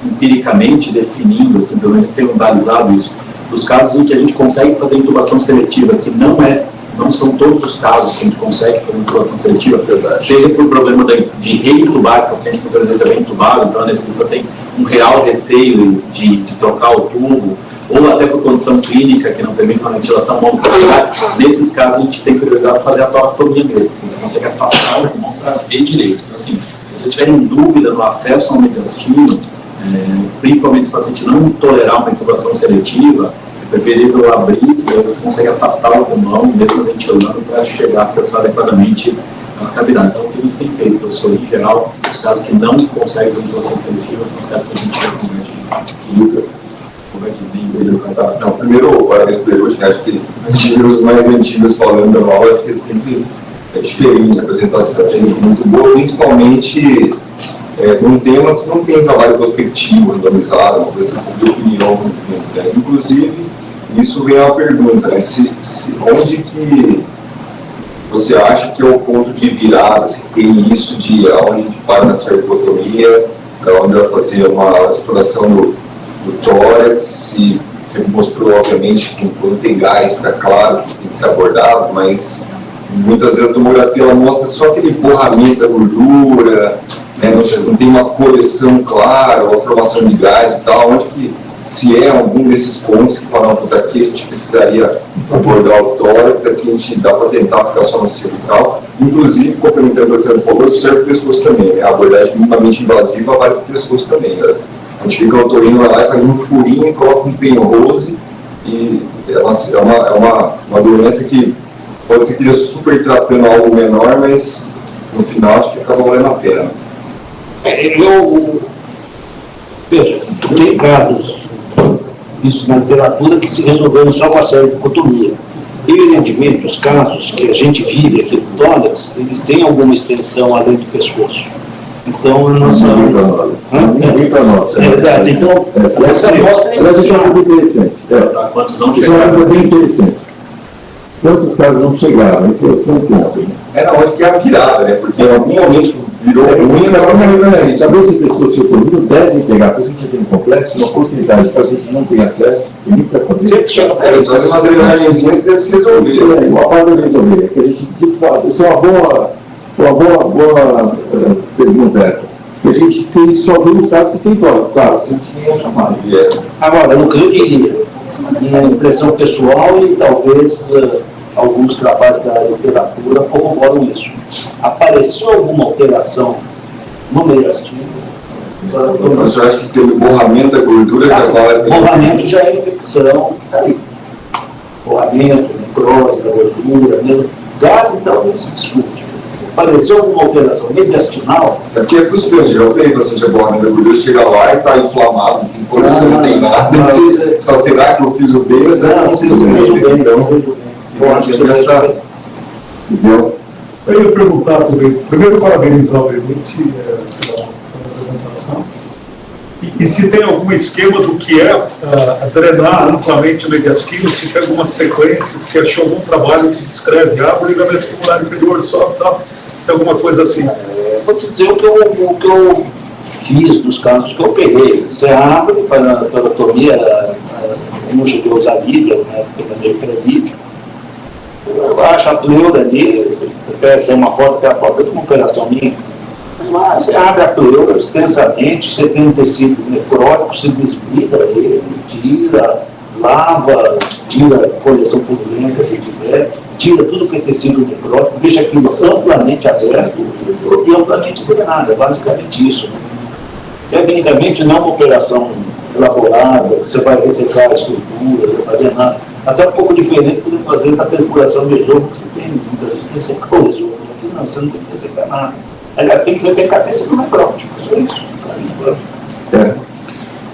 empiricamente definindo, assim, pelo menos tendo analisado isso, os casos em que a gente consegue fazer intubação seletiva, que não são todos os casos que a gente consegue fazer intubação seletiva, seja por problema de reintubar esse paciente, porque ele é reintubado, então a anestesista tem um real receio de trocar o tubo, ou até por condição clínica que não permite uma ventilação monocapilar. Nesses casos a gente tem prioridade fazer a toracotomia mesmo, porque você consegue afastar o pulmão para ver direito. Então, assim, se você tiver em dúvida no acesso ao mediastino, principalmente se o paciente não tolerar uma intubação seletiva, é preferível abrir e aí você consegue afastar o pulmão, mesmo ventilando, para chegar a acessar adequadamente as cavidades. Então, o que a gente tem feito, professor, em geral, os casos que não conseguem fazer intubação seletiva são os casos que a gente recomenda. Lucas. Não, primeiro, parabéns por hoje, acho que a gente vê os mais antigos falando da aula, porque sempre é diferente a apresentação, é muito boa, principalmente num tema que não tem um trabalho prospectivo, randomizado, uma questão de opinião muito junto, né? Inclusive, isso vem uma pergunta, né? Onde que você acha que é o ponto de virada, se tem isso de onde a gente para na cervicotomia, onde vai fazer uma exploração do tórax, se você mostrou, obviamente, que quando tem gás fica claro que tem que ser abordado, mas muitas vezes a tomografia ela mostra só aquele borramento da gordura, né, não tem uma coleção clara, ou a formação de gás e tal, onde que, se é algum desses pontos que falam, que aqui a gente precisaria abordar o tórax, aqui a gente dá para tentar ficar só no cervical, inclusive, complementando o que você falou, isso serve para o pescoço também, né? A abordagem minimamente invasiva vale para o pescoço também, né? A gente fica o otorrino lá e faz um furinho, coloca um penrose e é uma doença que pode ser que ele super tratando algo menor, mas no final acho que acaba valendo a pena. Veja, tem casos, isso na literatura, que se resolveram só com a cervicotomia. Evidentemente, os casos que a gente vive aqui no tórax, eles têm alguma extensão além do pescoço. Então, a nossa... Ninguém para nós. É verdade. Então, essa amostra Mas isso é uma coisa interessante. Quantos não Isso é uma chegaram? coisa bem interessante. Quantos casos não chegaram? Esse é um ponto. Na hora que é a virada, né? Porque em algum momento virou ruim, A gente abriu esse pescoço otorrino, deve pegar, por isso que a gente tem um complexo, uma possibilidade que a gente não tem acesso, e nem quer saber. sempre chama só fazer umas drenagenzinhas que deve se resolver. Uma parte deve resolver, que a gente, de fato, isso é uma boa pergunta essa. Que a gente tem só vê os casos que tem tórax, claro, se a gente nem é chamado. Agora, no que eu diria, minha impressão pessoal e talvez alguns trabalhos da literatura corroboram isso. Apareceu alguma alteração no mediastino? O senhor acha que teve borramento da gordura da bala? Borramento já é infecção, está aí. Borramento, necrose da gordura, mesmo. Gás, então, nem se discute. Apareceu alguma alteração mediastinal? É porque é frustrante, já operei paciente a borramento da gordura, chega lá e está inflamado, não tem coleção, não tem nada. Só será que eu fiz o bem ou será que eu fiz o bem? Então, eu acho que essa... Entendeu? Eu ia perguntar também, primeiro parabenizar, obviamente, pela apresentação, e se tem algum esquema do que é drenar amplamente o mediastino, se tem alguma sequência, se achou algum trabalho que descreve, o ligamento pulmonar inferior só, tal, tem alguma coisa assim. Vou te dizer o que eu fiz nos casos que eu operei. Você abre para a toracotomia, eu não cheguei a usar vídeo, né, porque também pré-vídeo. Eu acho a pleura ali, tem uma foto que é a foto de uma operação minha. Mas você abre a pleura extensamente, você tem um tecido necrótico, você desvida ele, tira, lava, tira a coleção purulenta que tiver, tira tudo que é tecido necrótico, deixa aquilo amplamente aberto e amplamente drenado, é basicamente isso. Tecnicamente não é uma operação elaborada, você vai ressecar a estrutura, não fazer nada. Até um pouco diferente, por exemplo, às vezes, a perfuração do esôfago, você tem muita gente que resseca o esôfago, aqui não, você não tem que ressecar nada. Aliás, tem que ressecar tecido necrótico, só isso.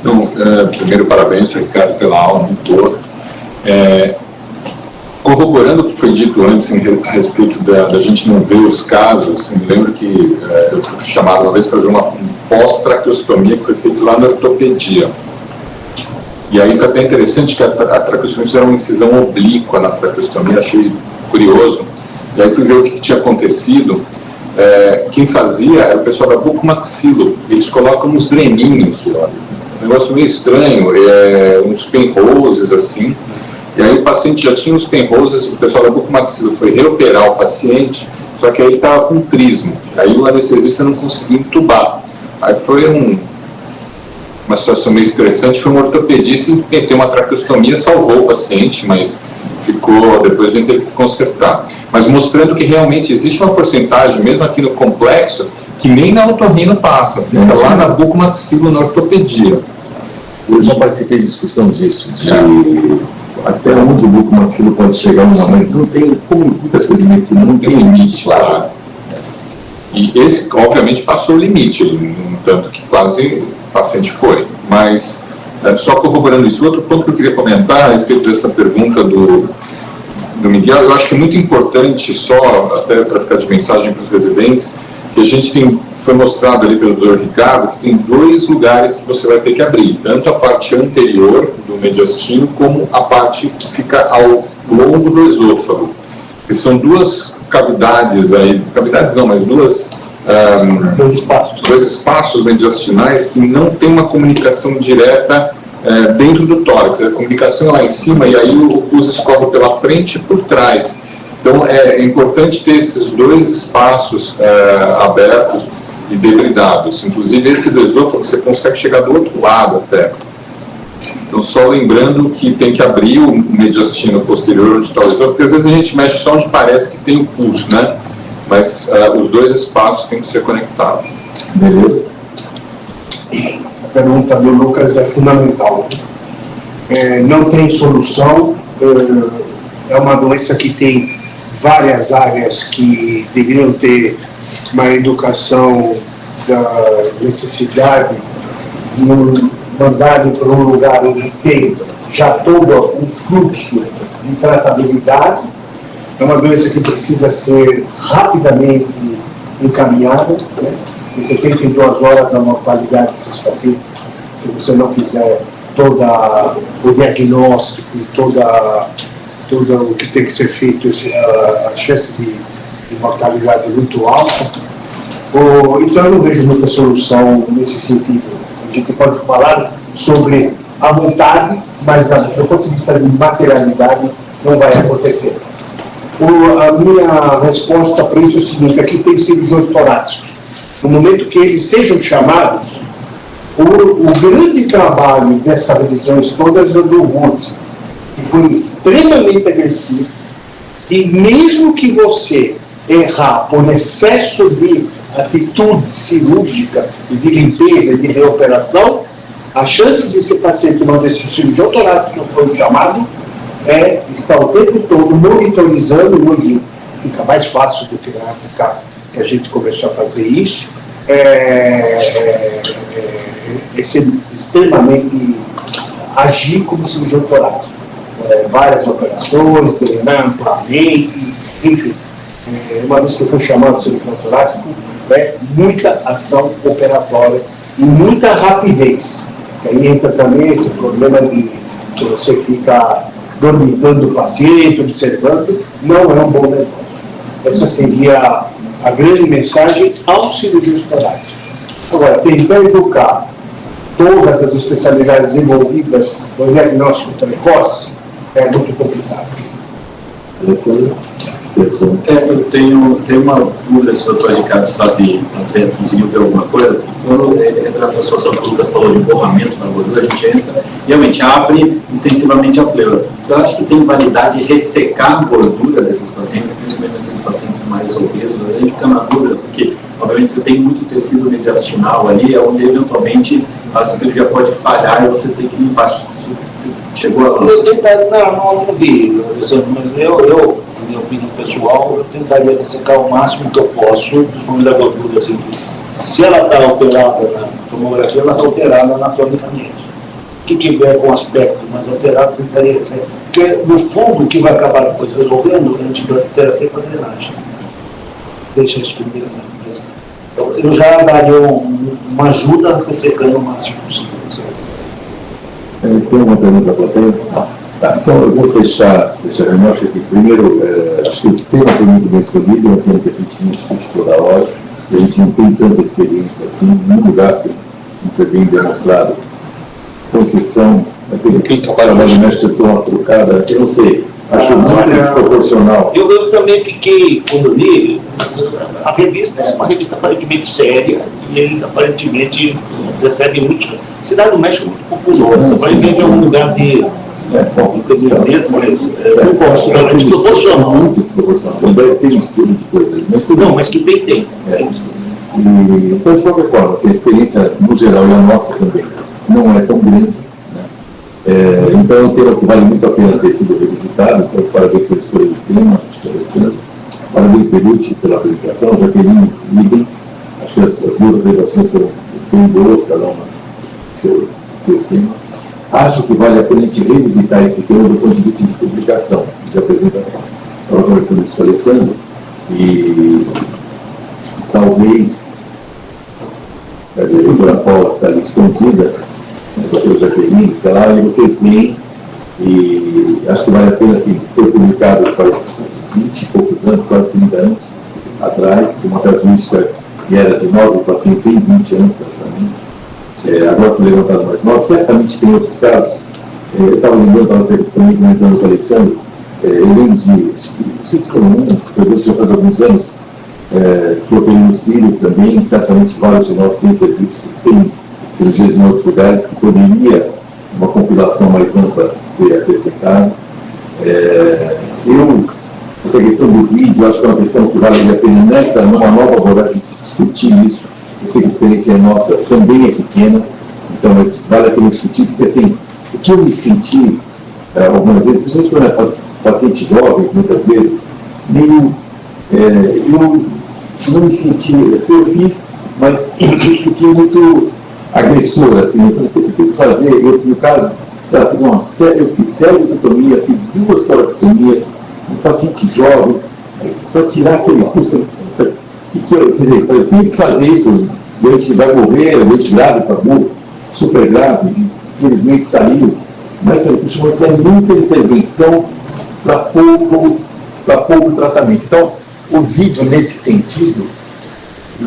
Então, primeiro, parabéns, Ricardo, pela aula muito boa. Corroborando o que foi dito antes a respeito da gente não ver os casos, me lembro que eu fui chamado uma vez para ver uma pós-traqueostomia que foi feita lá na ortopedia. E aí foi até interessante que a traqueostomia fizeram uma incisão oblíqua na traqueostomia, achei curioso. E aí fui ver o que tinha acontecido. Quem fazia era o pessoal da bucomaxilo. Eles colocam uns dreninhos, um negócio meio estranho, uns penroses assim. E aí o paciente já tinha os penroses, o pessoal da bucomaxilo foi reoperar o paciente, só que aí ele estava com trismo. Aí o anestesista não conseguia entubar. Aí foi uma situação meio estressante, foi um ortopedista que tem uma traqueostomia, salvou o paciente, mas depois a gente teve que consertar. Mas mostrando que realmente existe uma porcentagem, mesmo aqui no complexo, que nem na otorrino passa, fica lá na bucomaxilo, na ortopedia. Eu já participei de discussão disso, de até onde o bucomaxilo pode chegar, mas não tem, como muitas coisas em medicina, não tem limite, claro. E esse, obviamente, passou o limite, no tanto que quase o paciente foi. Mas, só corroborando isso, outro ponto que eu queria comentar a respeito dessa pergunta do Miguel, eu acho que é muito importante, só até para ficar de mensagem para os residentes, que a gente foi mostrado ali pelo Dr. Ricardo, que tem 2 lugares que você vai ter que abrir, tanto a parte anterior do mediastino, como a parte que fica ao longo do esôfago. Que são 2 cavidades aí, cavidades não, mas 2 espaços mediastinais que não tem uma comunicação direta dentro do tórax. A comunicação é lá em cima e aí o pus escorre pela frente e por trás. Então é importante ter esses 2 espaços abertos e debridados. Inclusive esse do esôfago você consegue chegar do outro lado até. Então só lembrando que tem que abrir o mediastino posterior onde está o esôfago, porque às vezes a gente mexe só onde parece que tem o pulso, né? Mas os 2 espaços têm que ser conectados. Beleza? A pergunta do Lucas é fundamental. Não tem solução, é uma doença que tem várias áreas que deveriam ter uma educação da necessidade, mandado para um lugar onde tem já todo um fluxo de tratabilidade. É uma doença que precisa ser rapidamente encaminhada, né? Em 72 horas a mortalidade desses pacientes, se você não fizer todo o diagnóstico e todo o que tem que ser feito, a chance de mortalidade é muito alta. Então eu não vejo muita solução nesse sentido. A gente pode falar sobre a vontade, mas do ponto de vista de materialidade não vai acontecer. A minha resposta para isso é o seguinte: aqui tem cirurgiões torácicos. No momento que eles sejam chamados, o grande trabalho dessas revisões todas é do Woods, que foi extremamente agressivo, e mesmo que você errar por excesso de atitude cirúrgica e de limpeza e de reoperação, a chance de esse paciente, uma vez que o cirurgião torácico não foi chamado, estar o tempo todo monitorizando. Hoje fica mais fácil do que na época que a gente começou a fazer isso, ser extremamente agir como cirurgião torácico. Várias operações, treinar amplamente, enfim. Uma vez que eu fui chamado de cirurgião torácico, muita ação operatória e muita rapidez. Aí entra também esse problema de que você fica dormitando o paciente, observando, não é um bom negócio. Essa seria a grande mensagem aos cirurgiões torácicos. Agora, tentar educar todas as especialidades envolvidas no diagnóstico precoce é muito complicado. Eu tenho uma dúvida se o doutor Ricardo sabe, até conseguiu ver alguma coisa. Quando entra nessa situação que o Lucas falou de borramento na gordura, a gente entra, realmente abre extensivamente a pleura. Você acha que tem validade ressecar a gordura desses pacientes, principalmente aqueles pacientes mais obesos? A gente fica na dúvida, porque, obviamente, se tem muito tecido mediastinal ali, é onde eventualmente a cirurgia pode falhar e você tem que limpar. Chegou a... Não vi, mas eu, na minha opinião pessoal, eu tentaria ressecar o máximo que eu posso, principalmente da gordura, assim. Se ela está alterada na tomografia, ela está alterada anatomicamente. O que tiver com aspecto mais alterado, tentaria ressecar. Porque, no fundo, o que vai acabar depois resolvendo é a antibioterapia com a drenagem. Deixa isso comigo. Então, eu já daria uma ajuda ressecando o máximo possível. Tem uma pergunta para plateia? Tá, então eu vou fechar a reunião. Acho que assim, primeiro, acho que o tema foi muito bem escolhido, é um tema que a gente não discute toda hora, a gente não tem tanta experiência assim, em nenhum lugar que não foi bem demonstrado, com exceção daquele que trabalha lá de mestre, eu uma trucada, eu não sei, acho muito desproporcional. Eu também fiquei, quando li, a revista é uma revista aparentemente séria, e eles aparentemente recebem muito. A cidade do México é muito populosa, aparentemente é um lugar de entretenimento, mas Eu acho que é desproporcional. muito desproporcional. Deve ter um estudo de coisas, mas tudo Não, mas que tem. Então, de qualquer forma, assim, a experiência, no geral, e a nossa também, não é tão grande. Né? Então, é um tema que vale muito a pena ter sido revisitado. Então, parabéns pela escolha do tema, interessante. Parabéns, Beruti, pela apresentação. Jaqueline, idem. Acho que as duas apresentações foram bem boas, cada uma seu esquema. Acho que vale a pena a gente revisitar esse tema do ponto de vista de publicação, de apresentação. Estava conversando com o Alessandro e talvez a doutora Paula está ali escondida, a doutora Jaqueline, sei lá, e vocês veem, e acho que vale a pena, assim, foi publicado faz 20 e poucos anos, quase 30 anos atrás, uma casuística que era de 9 pacientes em 20 anos, praticamente. Agora foi levantado mais 9, certamente tem outros casos. Eu estava lembrando, estava também comentando com o Alessandro, eu lembro de, não sei se foram já faz alguns anos, que eu operei no Sírio também, certamente vários de nós têm serviço, tem cirurgias em outros lugares que poderia uma compilação mais ampla ser acrescentada. Essa questão do vídeo, acho que é uma questão que vale a pena numa nova abordagem discutir isso. Eu sei que a experiência nossa também é pequena, então mas vale a pena discutir, porque assim, o que eu me senti algumas vezes, principalmente quando é paciente jovem, muitas vezes, meio, eu não me senti, eu fiz, mas eu me senti muito agressor, assim, eu falei, o que eu tenho que fazer? Eu, no caso, eu fiz cerebrotomia, fiz 2 toracotomias, um paciente jovem, para tirar aquele custo. Quer dizer, eu tenho que fazer isso, o doente vai morrer, o doente grave, acabou, super grave, infelizmente saiu, mas eu puxa, mas é muita intervenção para pouco tratamento. Então, o vídeo nesse sentido,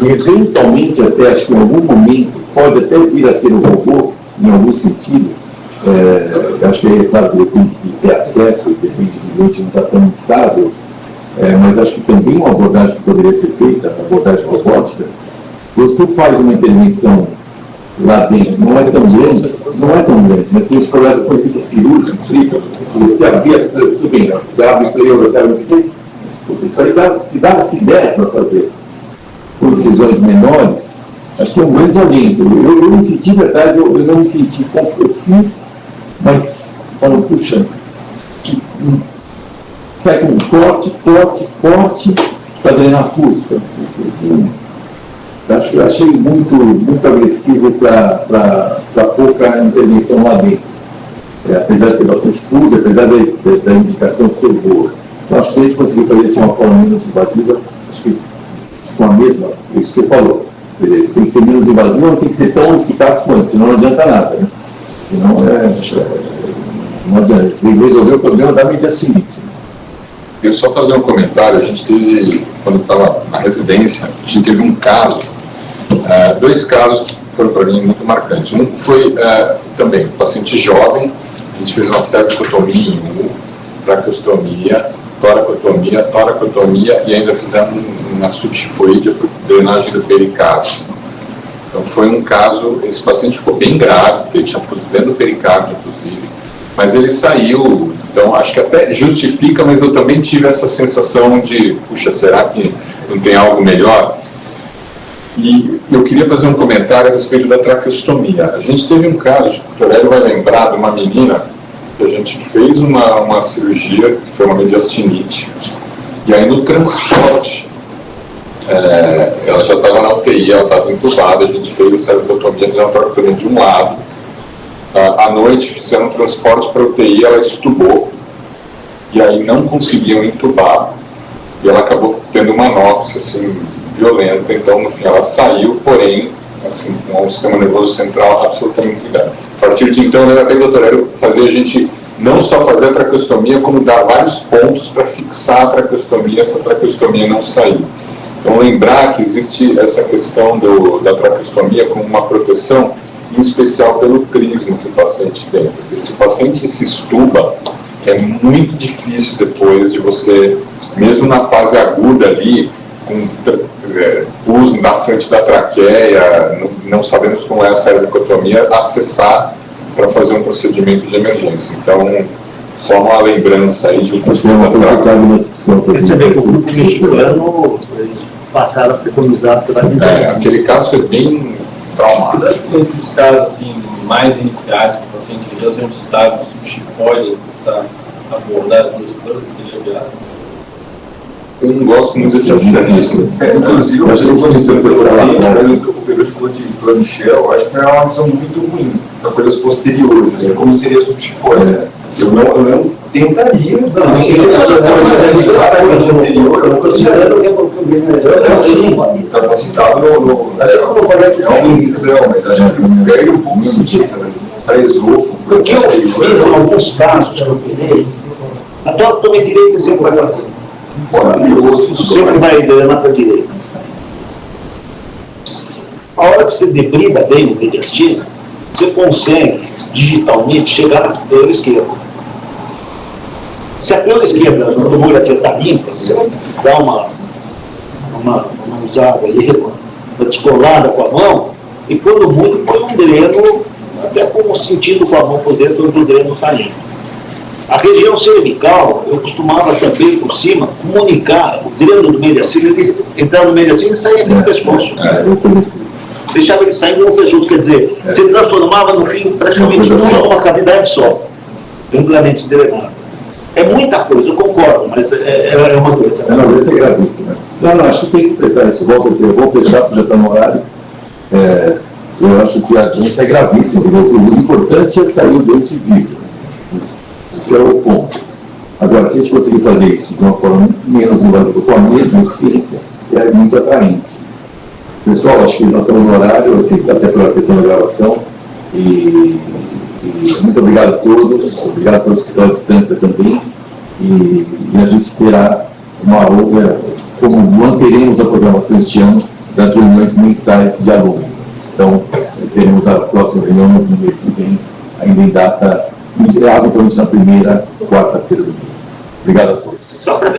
e eventualmente até, acho que em algum momento, pode até vir a ter um robô, em algum sentido, acho que é claro que depende de ter acesso, depende do doente não estar tão instável, mas acho que também uma abordagem que poderia ser feita, a abordagem robótica, você faz uma intervenção lá dentro, não é tão grande, mas se a gente for olhar do ponto de vista cirúrgico, estrito, você abrir as tudo bem, você abre pleura, você abre isso aí se der para fazer com incisões menores, acho que é um grande desalento. Eu me senti, de verdade, eu não me senti, eu fiz, mas falo, puxa, sai com corte para drenar a custa. Eu achei muito agressivo para pouca intervenção lá dentro. Apesar de ter bastante pulso, apesar da indicação ser boa. Então, acho que se a gente conseguir fazer de uma forma menos invasiva, acho que com a mesma, isso que você falou, tem que ser menos invasiva, mas tem que ser tão eficaz quanto, senão não adianta nada. Né? Senão não adianta. Você resolver o problema da mediastinite. Eu só fazer um comentário, a gente teve, quando estava na residência, a gente teve um caso, 2 casos que foram para mim muito marcantes. Um foi também um paciente jovem, a gente fez uma cervicotomia em U, traqueostomia, toracotomia e ainda fizemos uma subtifoide para drenagem do pericárdio. Então foi um caso, esse paciente ficou bem grave, porque ele tinha dentro do pericárdio, inclusive, mas ele saiu. Então, acho que até justifica, mas eu também tive essa sensação de, puxa, será que não tem algo melhor? E eu queria fazer um comentário a respeito da traqueostomia. A gente teve um caso, o Dr. Hélio vai lembrar, de uma menina que a gente fez uma cirurgia, que foi uma mediastinite, e aí no transporte, ela já estava na UTI, ela estava entubada, a gente fez a cervicotomia, fizemos uma traqueostomia de um lado. À noite fizeram um transporte para a UTI, ela estubou e aí não conseguiam entubar e ela acabou tendo uma anóxia assim, violenta, então no fim ela saiu, porém assim, com o sistema nervoso central absolutamente ligado. A partir de então, até o doutor Hélio fazia a gente não só fazer a traqueostomia, como dar vários pontos para fixar a traqueostomia, essa traqueostomia não sair. Então, lembrar que existe essa questão da traqueostomia como uma proteção, em especial pelo crisma que o paciente tem. Porque se o paciente se estuba, é muito difícil depois de você, mesmo na fase aguda ali, com uso na frente da traqueia, não sabemos como é a cervicotomia, acessar para fazer um procedimento de emergência. Então, só uma lembrança aí de um Acho que é uma complicada uma discussão. Perceber que o grupo mexicano, eles passaram a preconizar pela vida. Aquele caso é bem traumático. Eu acho que nesses casos assim, mais iniciais, que o paciente reduziu um estado subchifoide, essa abordagem muscular seria viável. Eu não gosto muito desse acesso. Inclusive, eu acho que o né? Pedro falou de Michel, acho que é uma visão muito ruim para coisas posteriores, assim, como seria subchifoide. Eu não tentaria. Não está citado no. É uma incisão, mas acho que perde um pouco o sentido, né? Para esôfago. Porque eu fiz em alguns casos que eu operei, a toda direita sempre vai fazer. Sempre vai dando para a direita. A hora que você debrida bem o mediastino, você consegue digitalmente chegar na pela esquerda. Se a pela esquerda no tumor aqui está limpa, você dá uma usada aí, uma descolada com a mão, e quando muito põe um dreno, até como sentindo com a mão por dentro onde o dreno está limpo. A região cervical, eu costumava também por cima comunicar o dreno do mediastino, ele entrar no mediastino e sair aqui no pescoço. Deixava ele saindo no pescoço, quer dizer, você transformava no fim praticamente só uma cavidade só, amplamente drenado. É muita coisa, eu concordo, mas é uma coisa. Não, isso é gravíssimo. Não, acho que tem que pensar nisso. Volto a dizer, eu vou fechar porque já está no horário. Eu acho que a doença é gravíssima. O importante é sair o doente vivo. Esse é o ponto. Agora, se a gente conseguir fazer isso de uma forma menos invasiva, com a mesma eficiência, é muito atraente. Pessoal, acho que nós estamos no horário, assim, até pela questão da gravação. E muito obrigado a todos, obrigado a todos que estão à distância também. E a gente terá uma outra, como manteremos a programação este ano das reuniões mensais de aluno. Então, teremos a próxima reunião no mês que vem, ainda em data, habitualmente na primeira quarta-feira do mês. Obrigado a todos.